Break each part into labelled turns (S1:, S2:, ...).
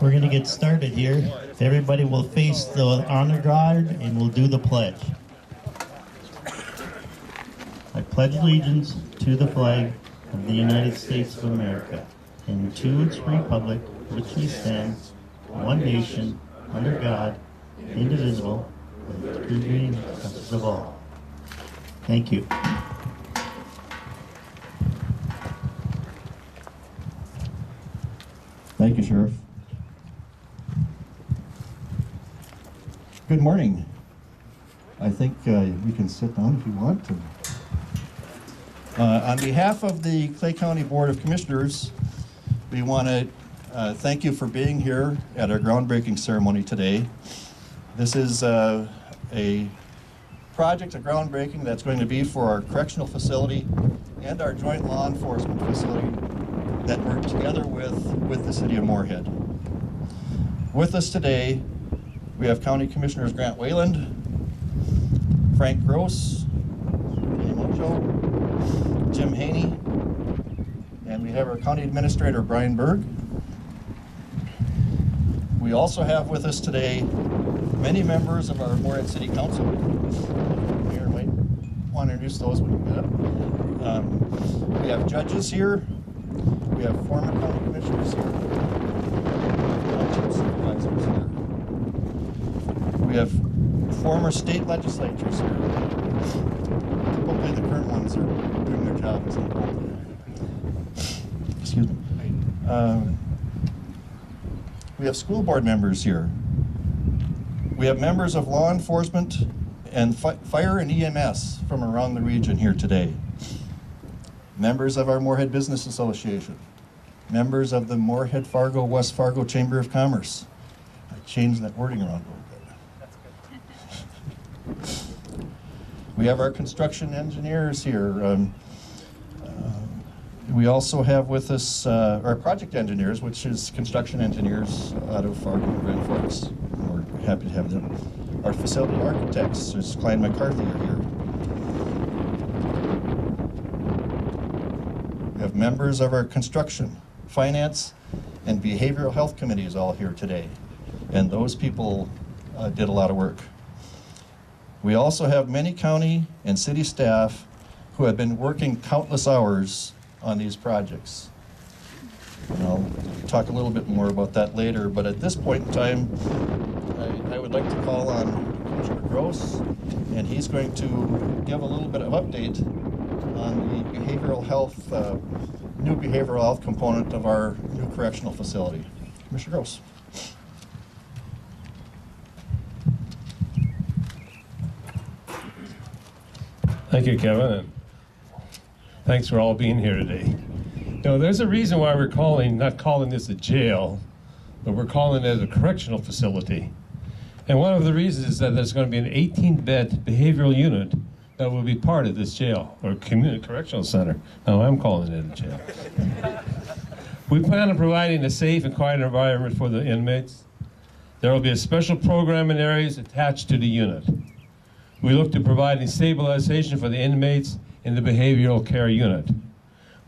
S1: We're going to get started here. Everybody will face the honor guard and we'll do the pledge. I pledge allegiance to the flag of the United States of America and to its republic, which we stand, one nation, under God, indivisible, with liberty and justice of all. Thank you.
S2: Thank you, Sheriff. Good morning. I think we can sit down if you want to. On behalf of the Clay County Board of Commissioners, we want to thank you for being here at our groundbreaking ceremony today. This is a project, a groundbreaking that's going to be for our correctional facility and our joint law enforcement facility that work together with the City of Moorhead. With us today, we have County Commissioners Grant Wayland, Frank Gross, Kenny Mocho, Jim Haney, and we have our County Administrator Brian Berg. We also have with us today many members of our Moorhead City Council. Mayor might want to introduce those when you get up. We have judges here. We have former county commissioners here. Township supervisors here. We have former state legislatures here. Hopefully the current ones are doing their job as they go. Excuse me. We have school board members here. We have members of law enforcement and fire and EMS from around the region here today. Members of our Moorhead Business Association. Members of the Moorhead Fargo West Fargo Chamber of Commerce. I changed that wording around a little bit. That's good. We have our construction engineers here. We also have with us our project engineers, which is construction engineers out of Fargo and Grand Forks. We're happy to have them. Our facility architects, there's Klein McCarthy, are here. We have members of our construction, finance, and behavioral health committees all here today. And those people did a lot of work. We also have many county and city staff who have been working countless hours on these projects. And I'll talk a little bit more about that later, but at this point in time, I would like to call on Commissioner Gross, and he's going to give a little bit of update on the behavioral health, new behavioral health component of our new correctional facility. Commissioner Gross.
S3: Thank you, Kevin, and thanks for all being here today. Now, there's a reason why we're not calling this a jail, but we're calling it a correctional facility. And one of the reasons is that there's going to be an 18-bed behavioral unit that will be part of this jail, or community correctional center. Now, I'm calling it a jail. We plan on providing a safe and quiet environment for the inmates. There will be a special programming areas attached to the unit. We look to providing stabilization for the inmates in the behavioral care unit.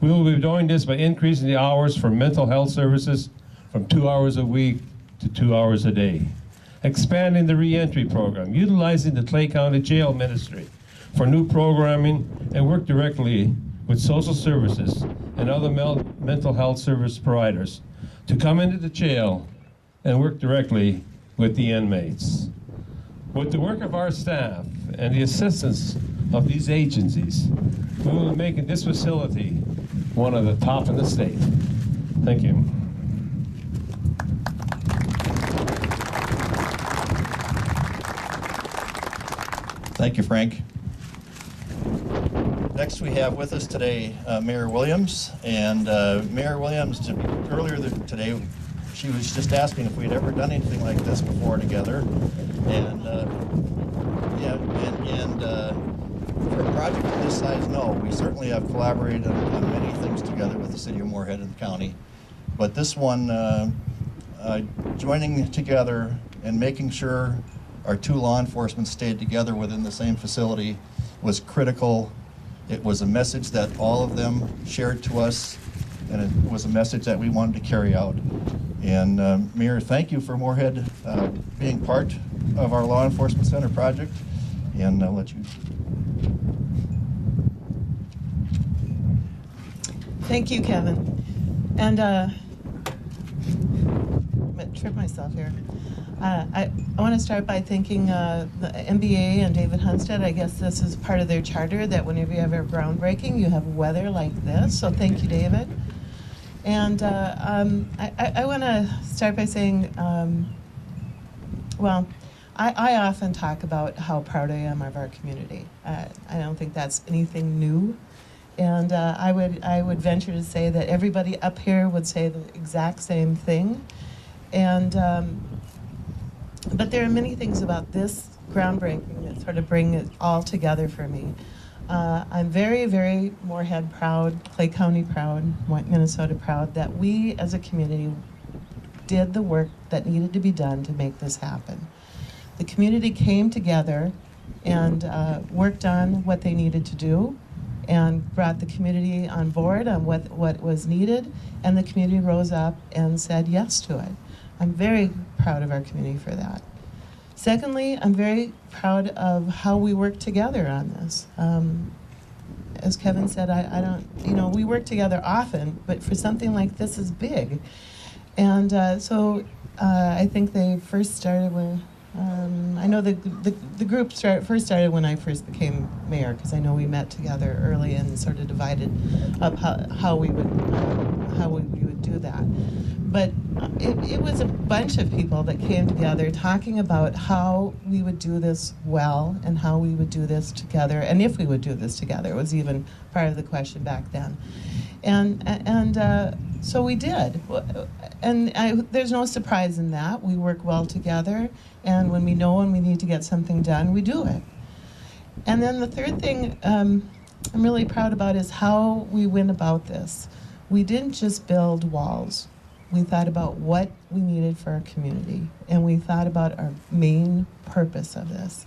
S3: We will be doing this by increasing the hours for mental health services from 2 hours a week to 2 hours a day. Expanding the reentry program, utilizing the Clay County Jail Ministry for new programming, and work directly with social services and other mental health service providers to come into the jail and work directly with the inmates. With the work of our staff and the assistance of these agencies, we will be making this facility one of the top in the state. Thank you.
S2: Thank you, Frank. Next we have with us today Mayor Williams, and Mayor Williams, earlier today, she was just asking if we'd ever done anything like this before together, and for a project of this size, no. We certainly have collaborated on many things together with the City of Moorhead and the county, but this one, joining together and making sure our two law enforcement stayed together within the same facility was critical. It was a message that all of them shared to us, and it was a message that we wanted to carry out. And Mayor, thank you for Moorhead being part of our Law Enforcement Center project, and I'll let you.
S4: Thank you, Kevin. And I'm going to trip myself here. I want to start by thanking the MBA and David Hunstead. I guess this is part of their charter that whenever you have a groundbreaking, you have weather like this. So thank you, David. And I want to start by saying, well, I often talk about how proud I am of our community. I don't think that's anything new. And I would venture to say that everybody up here would say the exact same thing. And but there are many things about this groundbreaking that sort of bring it all together for me. I'm very, very Moorhead proud, Clay County proud, Minnesota proud that we as a community did the work that needed to be done to make this happen. The community came together and worked on what they needed to do and brought the community on board on what was needed, and the community rose up and said yes to it. I'm very proud of our community for that. Secondly, I'm very proud of how we work together on this. As Kevin said, I don't, we work together often, but for something like this is big. And so I think they first started when, I know the group first started when I first became mayor, because I know we met together early and sort of divided up how we would do that. But it was a bunch of people that came together talking about how we would do this well and how we would do this together, and if we would do this together. It was even part of the question back then. And so we did. And there's no surprise in that. We work well together, and when we need to get something done, we do it. And then the third thing I'm really proud about is how we went about this. We didn't just build walls. We thought about what we needed for our community, and we thought about our main purpose of this.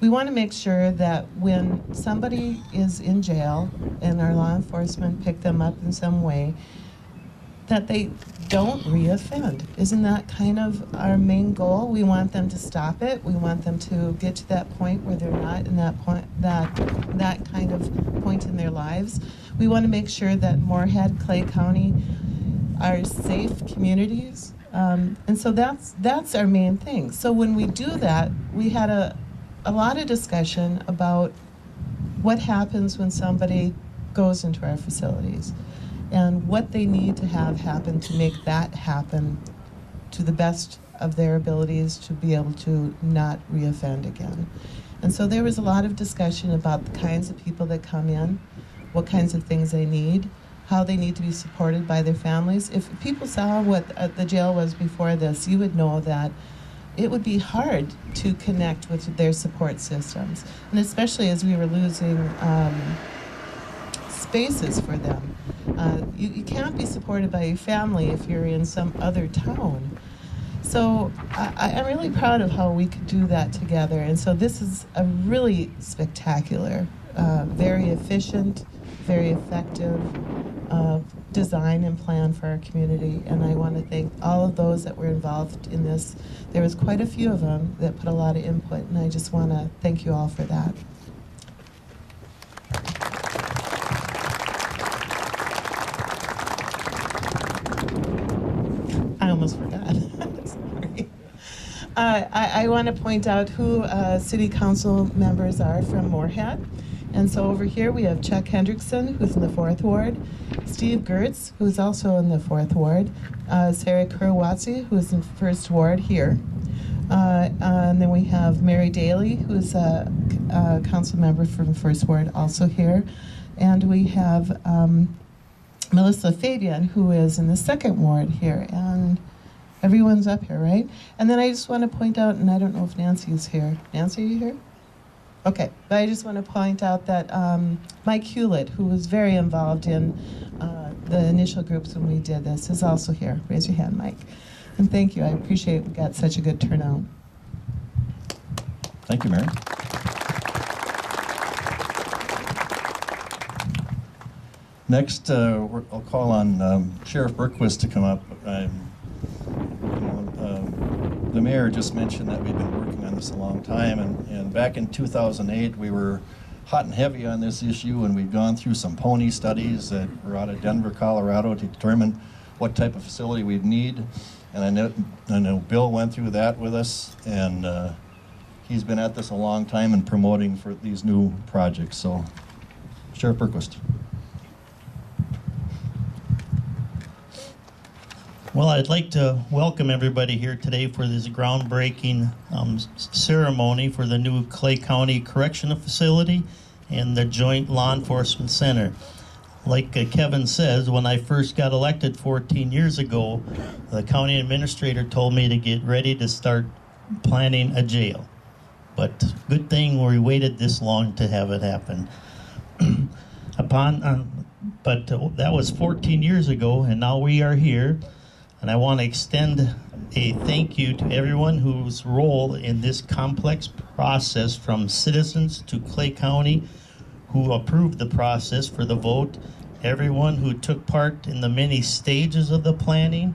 S4: We want to make sure that when somebody is in jail and our law enforcement pick them up in some way, that they don't reoffend. Isn't that kind of our main goal? We want them to stop it. We want them to get to that point where they're not in that point, that kind of point in their lives. We want to make sure that Moorhead, Clay County are safe communities. And so that's our main thing. So when we do that, we had a lot of discussion about what happens when somebody goes into our facilities and what they need to have happen to make that happen to the best of their abilities to be able to not reoffend again. And so there was a lot of discussion about the kinds of people that come in, what kinds of things they need, how they need to be supported by their families. If people saw what the jail was before this, you would know that it would be hard to connect with their support systems, and especially as we were losing spaces for them. You can't be supported by your family if you're in some other town. So I'm really proud of how we could do that together, and so this is a really spectacular, very efficient, very effective design and plan for our community, and I want to thank all of those that were involved in this. There was quite a few of them that put a lot of input, and I just want to thank you all for that. I almost forgot. Sorry. I want to point out who city council members are from Moorhead. And so over here we have Chuck Hendrickson, who's in the 4th Ward, Steve Gertz, who's also in the 4th Ward, Sarah Kurawatsi, who's in 1st Ward here. And then we have Mary Daly, who's a council member from 1st Ward, also here. And we have Melissa Fabian, who is in the 2nd Ward here. And everyone's up here, right? And then I just want to point out, and I don't know if Nancy's here. Nancy, are you here? Okay, but I just want to point out that Mike Hewlett, who was very involved in the initial groups when we did this, is also here. Raise your hand, Mike. And thank you. I appreciate we got such a good turnout.
S2: Thank you, Mary. Next, I'll call on Sheriff Berquist to come up. The mayor just mentioned that we've been working on this a long time, and back in 2008 we were hot and heavy on this issue, and we've gone through some pony studies that were out of Denver, Colorado, to determine what type of facility we'd need. And I know Bill went through that with us, and he's been at this a long time and promoting for these new projects. So, Sheriff Berquist.
S1: Well, I'd like to welcome everybody here today for this groundbreaking ceremony for the new Clay County Correctional Facility and the Joint Law Enforcement Center. Like Kevin says, when I first got elected 14 years ago, the county administrator told me to get ready to start planning a jail. But good thing we waited this long to have it happen. But that was 14 years ago, and now we are here. And I want to extend a thank you to everyone whose role in this complex process, from citizens to Clay County, who approved the process for the vote, everyone who took part in the many stages of the planning.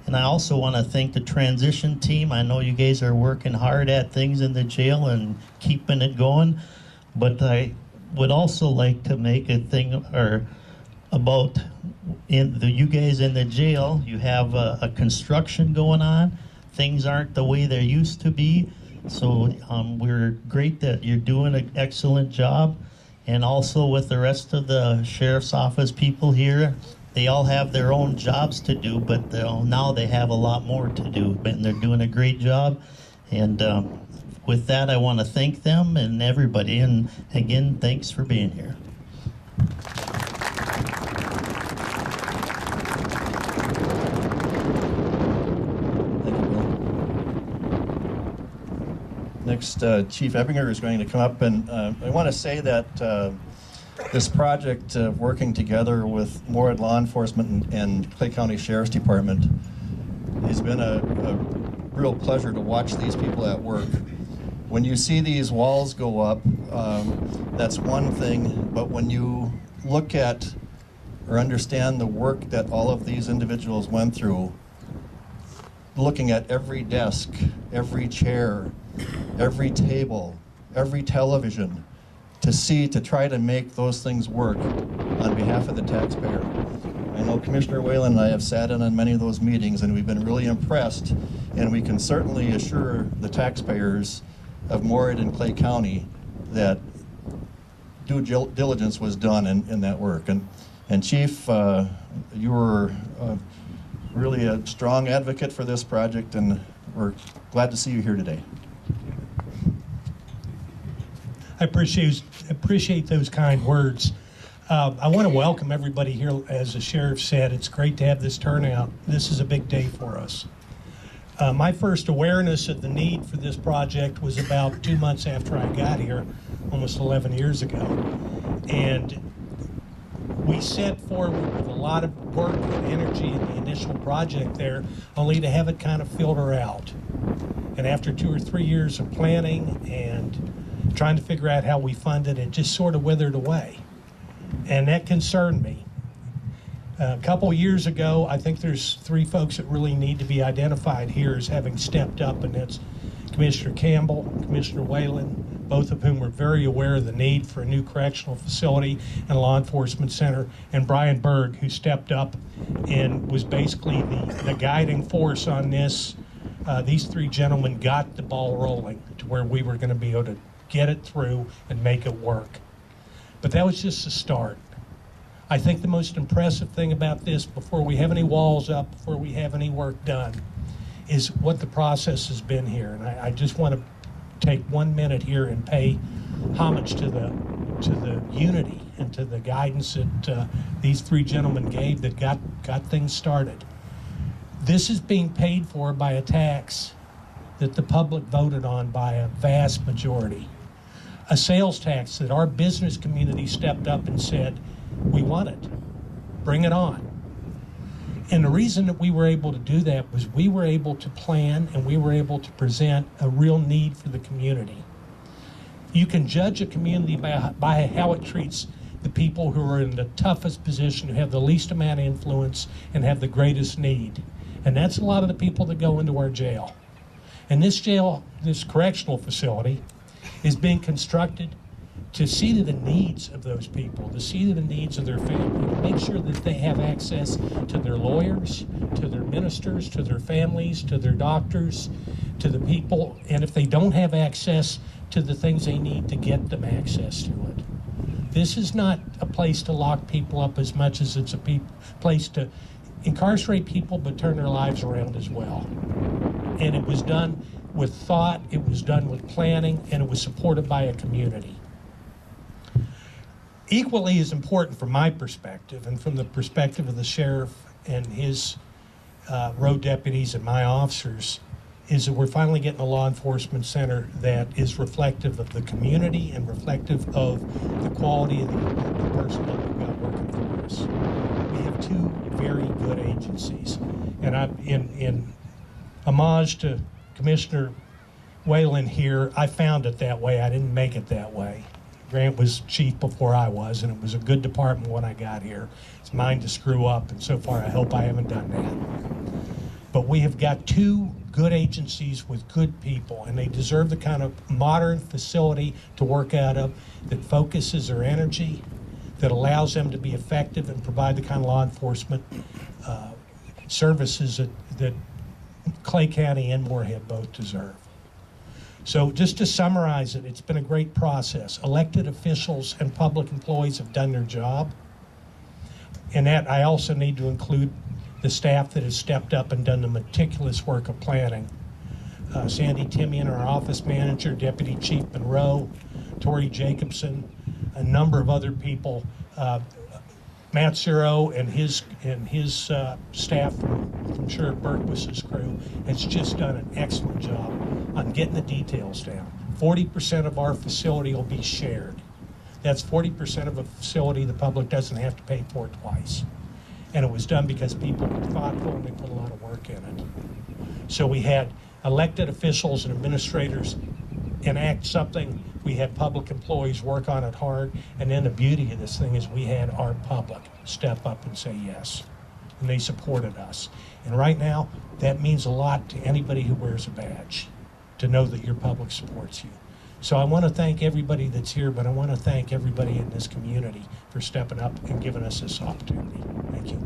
S1: And I also want to thank the transition team. I know you guys are working hard at things in the jail and keeping it going, but I would also like to make a thing about you guys in the jail. You have a construction going on. Things aren't the way they used to be. So we're great that you're doing an excellent job. And also with the rest of the sheriff's office people here, they all have their own jobs to do, but now they have a lot more to do. And they're doing a great job. And with that, I want to thank them and everybody. And again, thanks for being here.
S2: Next, Chief Ebinger is going to come up, and I want to say that this project of working together with Moorhead Law Enforcement and Clay County Sheriff's Department has been a real pleasure to watch these people at work. When you see these walls go up, that's one thing, but when you look at or understand the work that all of these individuals went through, looking at every desk, every chair, every table, every television, to try to make those things work on behalf of the taxpayer. I know Commissioner Whalen and I have sat in on many of those meetings, and we've been really impressed, and we can certainly assure the taxpayers of Moorhead and Clay County that due diligence was done in that work. And Chief, you were really a strong advocate for this project, and we're glad to see you here today.
S5: I appreciate those kind words. I want to welcome everybody here. As the sheriff said, it's great to have this turnout. This is a big day for us. My first awareness of the need for this project was about 2 months after I got here, almost 11 years ago. And we set forward with a lot of work and energy in the initial project there, only to have it kind of filter out. And after 2 or 3 years of planning and trying to figure out how we funded it, just sort of withered away. And that concerned me. A couple years ago, I think there's 3 folks that really need to be identified here as having stepped up, and that's Commissioner Campbell, Commissioner Whalen, both of whom were very aware of the need for a new correctional facility and law enforcement center, and Brian Berg, who stepped up and was basically the guiding force on this. These 3 gentlemen got the ball rolling to where we were going to be able to get it through and make it work. But that was just a start. I think the most impressive thing about this, before we have any walls up, before we have any work done, is what the process has been here. And I just want to take 1 minute here and pay homage to the unity and to the guidance that these 3 gentlemen gave that got things started. This is being paid for by a tax that the public voted on by a vast majority. A sales tax that our business community stepped up and said, we want it, bring it on. And the reason that we were able to do that was we were able to plan and we were able to present a real need for the community. You can judge a community by how it treats the people who are in the toughest position, who have the least amount of influence and have the greatest need. And that's a lot of the people that go into our jail. And this jail, this correctional facility, is being constructed to see to the needs of those people, to see to the needs of their family, to make sure that they have access to their lawyers, to their ministers, to their families, to their doctors, to the people, and if they don't have access to the things they need, to get them access to it. This is not a place to lock people up as much as it's a place to incarcerate people but turn their lives around as well. And it was done with thought, it was done with planning, and it was supported by a community. Equally as important from my perspective and from the perspective of the sheriff and his road deputies and my officers is that we're finally getting a law enforcement center that is reflective of the community and reflective of the quality of the person that we've got working for us. We have two very good agencies, and in homage to Commissioner Whalen here, I found it that way. I didn't make it that way. Grant was chief before I was, and it was a good department when I got here. It's mine to screw up, and so far I hope I haven't done that. But we have got two good agencies with good people, and they deserve the kind of modern facility to work out of that focuses their energy, that allows them to be effective and provide the kind of law enforcement services that Clay County and Moorhead both deserve. So just to summarize it, it's been a great process. Elected officials and public employees have done their job. In that, I also need to include the staff that has stepped up and done the meticulous work of planning. Sandy Timian, our office manager, Deputy Chief Monroe, Tori Jacobson, a number of other people, Matt Ciro and his staff from Sheriff Berquist's crew has just done an excellent job on getting the details down. 40% of our facility will be shared. That's 40% of a facility the public doesn't have to pay for twice. And it was done because people were thoughtful and they put a lot of work in it. So we had elected officials and administrators enact something. We had public employees work on it hard. And then the beauty of this thing is we had our public step up and say yes. And they supported us. And right now, that means a lot to anybody who wears a badge, to know that your public supports you. So I want to thank everybody that's here, but I want to thank everybody in this community for stepping up and giving us this opportunity. Thank you.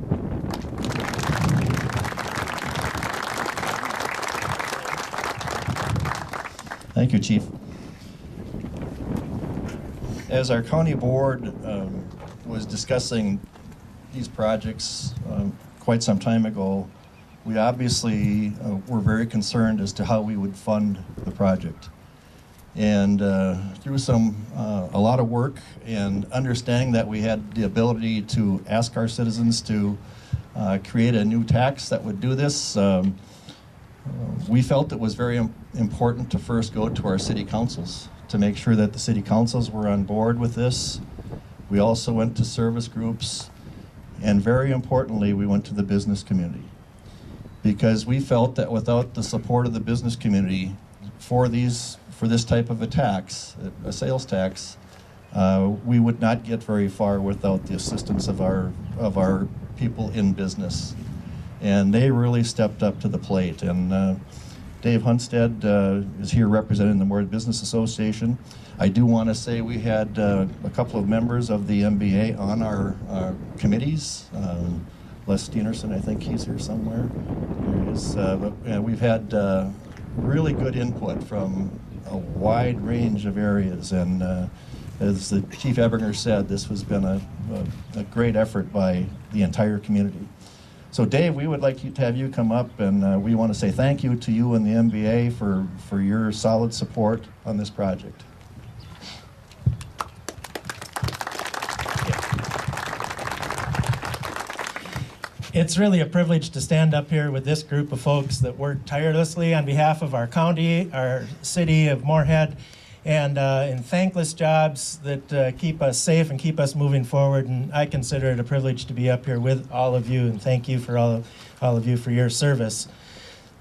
S2: Thank you, Chief. As our county board was discussing these projects quite some time ago, we obviously were very concerned as to how we would fund the project. And through a lot of work and understanding that we had the ability to ask our citizens to create a new tax that would do this, we felt it was very important to first go to our city councils to make sure that the city councils were on board with this. We also went to service groups, and very importantly, we went to the business community, because we felt that without the support of the business community for this type of a tax, a sales tax, we would not get very far without the assistance of our people in business. And they really stepped up to the plate. And Dave Hunstead is here representing the Moorhead Business Association. I do want to say we had a couple of members of the MBA on our committees. Les Steenerson, I think he's here somewhere. There he is. But we've had really good input from a wide range of areas, and as the Chief Ebinger said, this has been a great effort by the entire community. So Dave, we would like to have you come up, and we want to say thank you to you and the MBA for your solid support on this project.
S6: It's really a privilege to stand up here with this group of folks that work tirelessly on behalf of our county, our city of Moorhead, and in thankless jobs that keep us safe and keep us moving forward. And I consider it a privilege to be up here with all of you, and thank you for all of you for your service.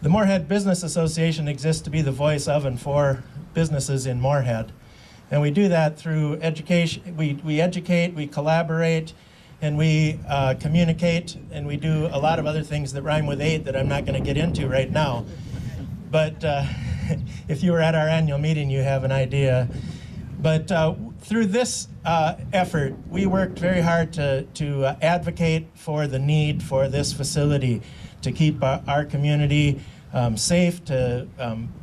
S6: The Moorhead Business Association exists to be the voice of and for businesses in Moorhead. And we do that through education. We educate, we collaborate, and we communicate, and we do a lot of other things that rhyme with 8 that I'm not going to get into right now. But if you were at our annual meeting, you have an idea. But through this effort, we worked very hard to advocate for the need for this facility to keep our community safe, to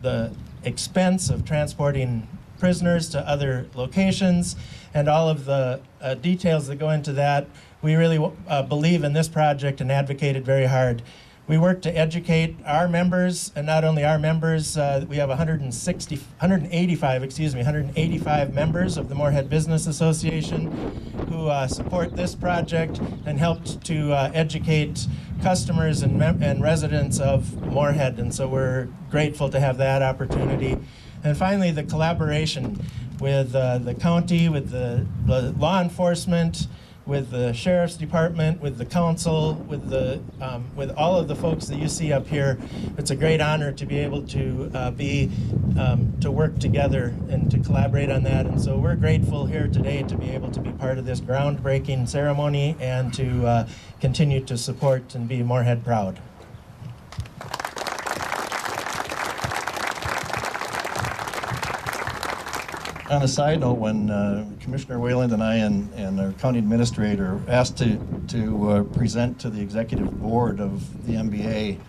S6: the expense of transporting prisoners to other locations, and all of the details that go into that. We really believe in this project and advocated very hard. We work to educate our members, and not only our members, we have 185 members of the Moorhead Business Association who support this project and helped to educate customers and residents of Moorhead. And so we're grateful to have that opportunity. And finally, the collaboration with the county, with the law enforcement, with the sheriff's department, with the council, with all of the folks that you see up here. It's a great honor to be able to to work together and to collaborate on that. And so we're grateful here today to be able to be part of this groundbreaking ceremony and to continue to support and be Moorhead proud.
S2: On a side note, when Commissioner Wayland and I and our county administrator asked to present to the executive board of the MBA,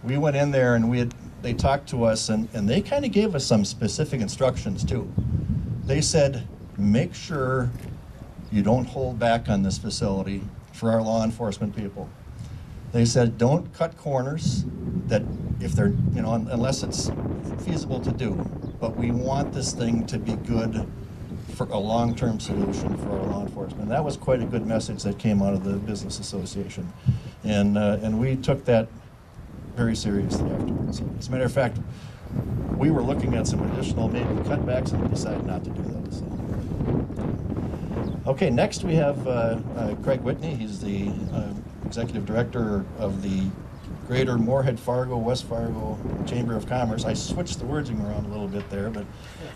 S2: we went in there and they talked to us and they kind of gave us some specific instructions too. They said, make sure you don't hold back on this facility for our law enforcement people. They said, don't cut corners that if they're, unless it's feasible to do. But we want this thing to be good for a long-term solution for our law enforcement. And that was quite a good message that came out of the Business Association. And we took that very seriously afterwards. As a matter of fact, we were looking at some additional maybe cutbacks and we decided not to do those. Okay, next we have Craig Whitney. He's the Executive Director of the Greater Moorhead Fargo West Fargo Chamber of Commerce. I switched the wording around a little bit there,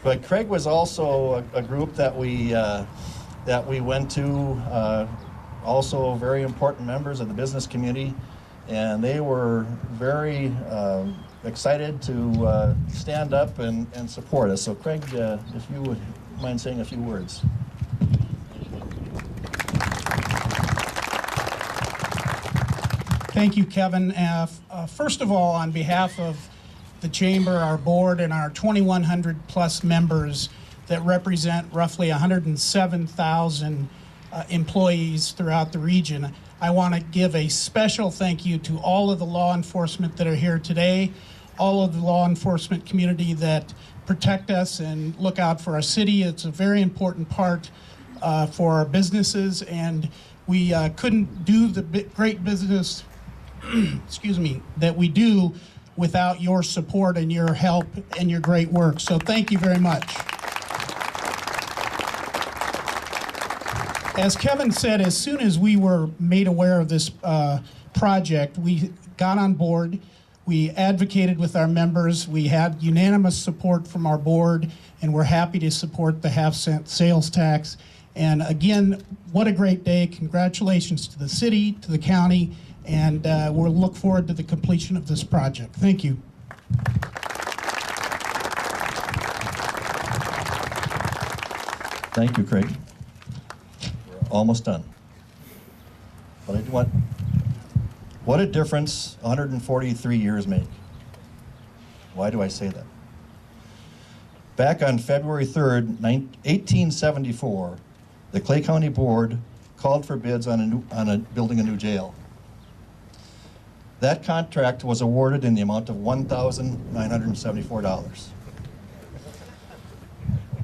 S2: but Craig was also a group that we went to, also very important members of the business community, and they were very excited to stand up and support us. So Craig, if you would mind saying a few words.
S7: Thank you, Kevin. First of all, on behalf of the Chamber, our board, and our 2,100 plus members that represent roughly 107,000 employees throughout the region, I want to give a special thank you to all of the law enforcement that are here today, all of the law enforcement community that protect us and look out for our city. It's a very important part for our businesses, and we couldn't do the great business excuse me, that we do without your support and your help and your great work. So thank you very much. As Kevin said, as soon as we were made aware of this project, we got on board. We advocated with our members. We had unanimous support from our board, and we're happy to support the half-cent sales tax. And again, what a great day. Congratulations to the city, to the county, and we'll look forward to the completion of this project. Thank you.
S2: Thank you, Craig. We're almost done. But I do want, what a difference 143 years make. Why do I say that? Back on February 3rd, 1874, the Clay County Board called for bids on building a new jail. That contract was awarded in the amount of $1,974.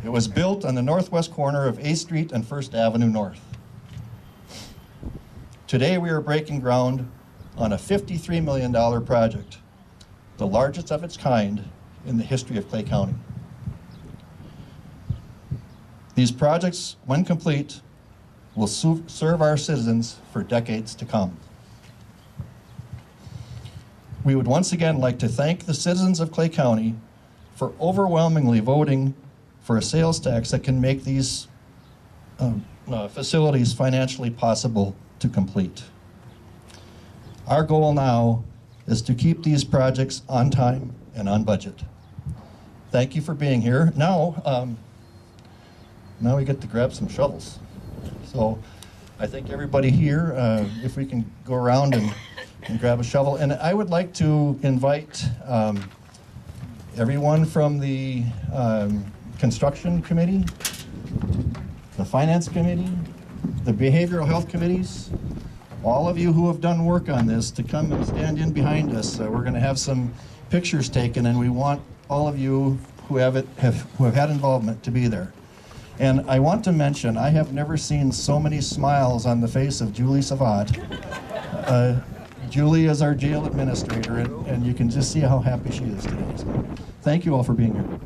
S2: It was built on the northwest corner of 8th Street and 1st Avenue North. Today we are breaking ground on a $53 million project, the largest of its kind in the history of Clay County. These projects, when complete, will serve our citizens for decades to come. We would once again like to thank the citizens of Clay County for overwhelmingly voting for a sales tax that can make these facilities financially possible to complete. Our goal now is to keep these projects on time and on budget. Thank you for being here. Now we get to grab some shovels. So I think everybody here, if we can go around and grab a shovel. And I would like to invite everyone from the construction committee, the finance committee, the behavioral health committees, all of you who have done work on this to come and stand in behind us. We're going to have some pictures taken, and we want all of you who have had involvement to be there. And I want to mention, I have never seen so many smiles on the face of Julie Savat. Julie is our jail administrator, and you can just see how happy she is today. So thank you all for being here.